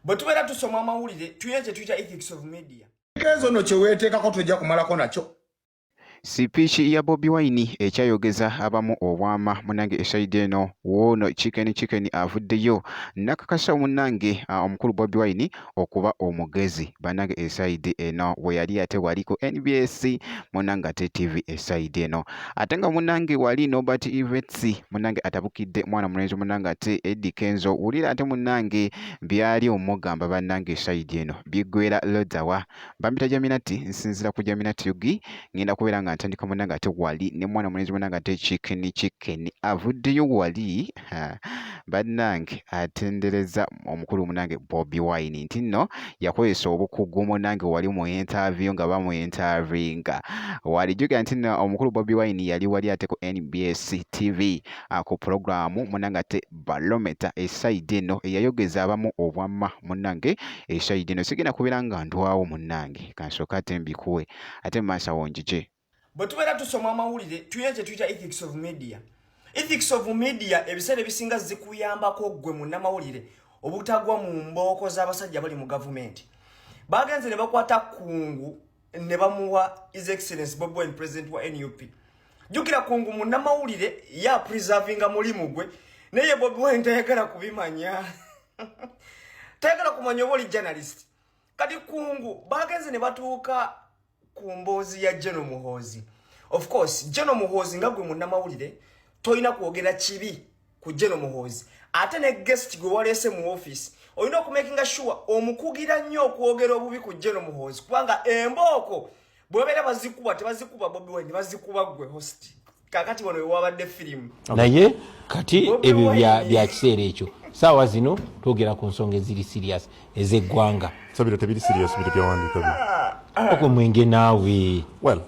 bwe tubeera tusoma amawulire tuyina kye tuyita ethics of media. Ezo no kye weeteekako tojja kumalako nakyo. Sipiiki ya Bobi Wine ekyayogeza abamu obwama munange esaidi eno woono chicken avuddeyo nakakasa munange omukulu Bobi Wine okuba omugezi banange esaidi eno we yali ate wali ku NBS munange ate TV esaidi eno ate nga munange wali Norbert Ivetsi munange atabukidde mwana mulenzi munange ate Eddie Kenzo ulira ate munange byali omugamba banange esaidi eno bigwera lodawa bambita Jaminati nsinzira ku Jaminati yugi ngenda kubeera atandika munanga ate wali ne mwana mulenzi munanga ate chicken avuddeyo wali bannange atendereza omukulu munange Bobi Wine nti nno yakozesa obukugu munange wali mu interview nga bamu interviewinga wali juga nti nno omukulu Bobi Wine yali wali ate ku NBS TV ku programu munange ate Barometer esaidi eno eyayogeza abamu obwamma munange esaidi eno sigenda kubeera nga ndwawo munange kansooka ate mbikuwe ate masa wonjije. Bwe tubeera tusoma amawulire tuyina kye tuyita ethics of media. Ethics of media ebiseera ebisinga zikuyambako gwe munnamawulire obutagwa mu mbooko z'abasajja bali mu gavumenti. Bagenze ne bakwata kungu ne bamuwa His Excellency Bobi Wine president wa NUP. Jukira kungu munnamawulire ya preservinga mulimu gwe naye Bobi Wine tayagala kubimanya. Tayagala kumanya oli journalist. Kati kungu bagenze ne batuuka ku mboozi ya General Muhoozi. Of course, General Muhoozi nga gwe munnamawulire toyina kwogera kibi ku General Muhoozi. Ate ne guest gwe waleese mu office oyina okumakinga sure omukugira nnyo okwogera obubi ku General Muhoozi kubanga embooko bwebeera bazikuba tebazikuba Bobi Wine bazikuba gwe host. Kakati wano wabadde firimu. Naye kati ebyo bya kiseera ekyo saawa zino twogera ku nsonga eziri serious ez'eggwanga. Sabira tebiri serious bino byawandiika bino. Ogumwenge naawe. Well,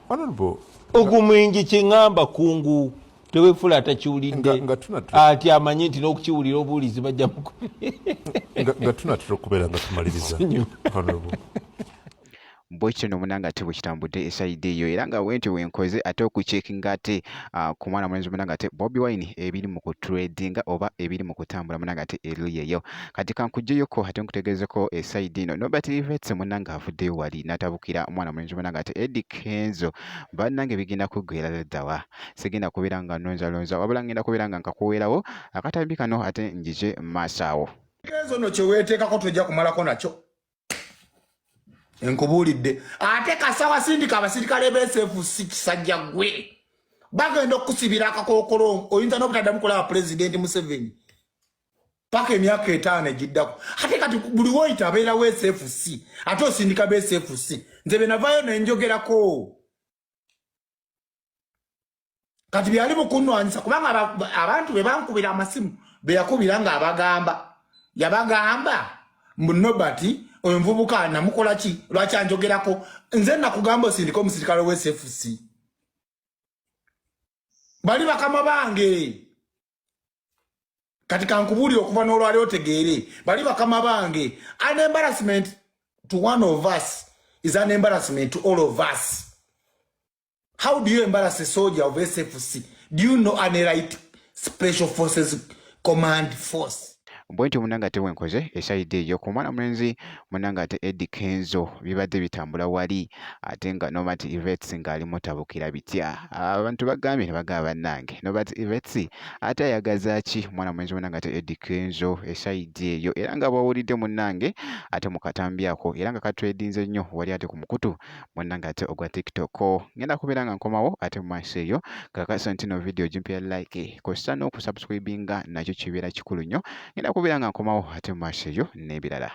honorable. Ogumwenge kyengamba kungu tewefula atakiwulidde ati amanye nti n'okukiwulira obuwulizi bajja nga tunatera okubeera nga tumaliriza. Honorable. Bwekyo no munanga ate bwekitambudde esaidi eyo era nga wenti wenkoze ate okucheckinga ate ku mwana mulenzi munanga ate Bobi Wine ebiri mu kutradinga oba ebiri mu kutambula munanga ate eruyeyo kati kankujjeyoko ate nkutegeezeko esaidi eno Norbert Ivetsi munanga avuddeyo wali n'atabukira mwana mulenzi munanga ate Eddie Kenzo bannange bigenda kuggwera ddawa sigenda kubeera nga nonzalonza wabula ngenda kubeera nga nkakuweerawo akatambi kano ate njije maaso Kenzo no kye weeteekako tojja kumalako nakyo. Enkubulidde ate kasawa sindika abasirikale b'SFC kisajja gwe bagenda okusibira akakookolo oyinza n'obutaddamu kulaba President Museveni paka emyaka 5 egiddako ate kati buli woyita abeera wa SFC ate osindika b'SFC nze be navaayo nenjogerako kati byali bukunwanyisa kubanga abantu be bankubira amasimu be yakubira nga yabagamba Norbert omuvubuka namukola ki lwaki anjogerako nze nakugamba osindika omusirikale wa SFC bali bakama bange kati kankubuli okuva n'olwali otegeere bali bakama bange. An embarrassment to one of us is an embarrassment to all of us. How do you embarrass a soldier of SFC? Do you know an elite special forces command force? Bwenti munanga ate wenkoze esaidi eyo ku mwana mulenzi munanga ate Eddie Kenzo bibadde bitambula wali ate nga Norbert Ivetsi ng'ali mutabukira bitya abantu bagambye ne bagamba bannange Norbert Ivetsi ate ayagaza ki mwana mulenzi munanga ate Eddie Kenzo esaidi eyo era nga bwawulidde munange ate mukatambyako era nga katredinze nnyo wali ate ku mukutu munanga ate ogwa TikTok ngenda kubeera nga nkomawo ate mu maaso eyo kakasa nti no video gimpya like kosa n'okusubscribinga nakyo kibeera kikulu nnyo ngenda kubeera nga nkomawo ate mu maaso eyo n'ebirala.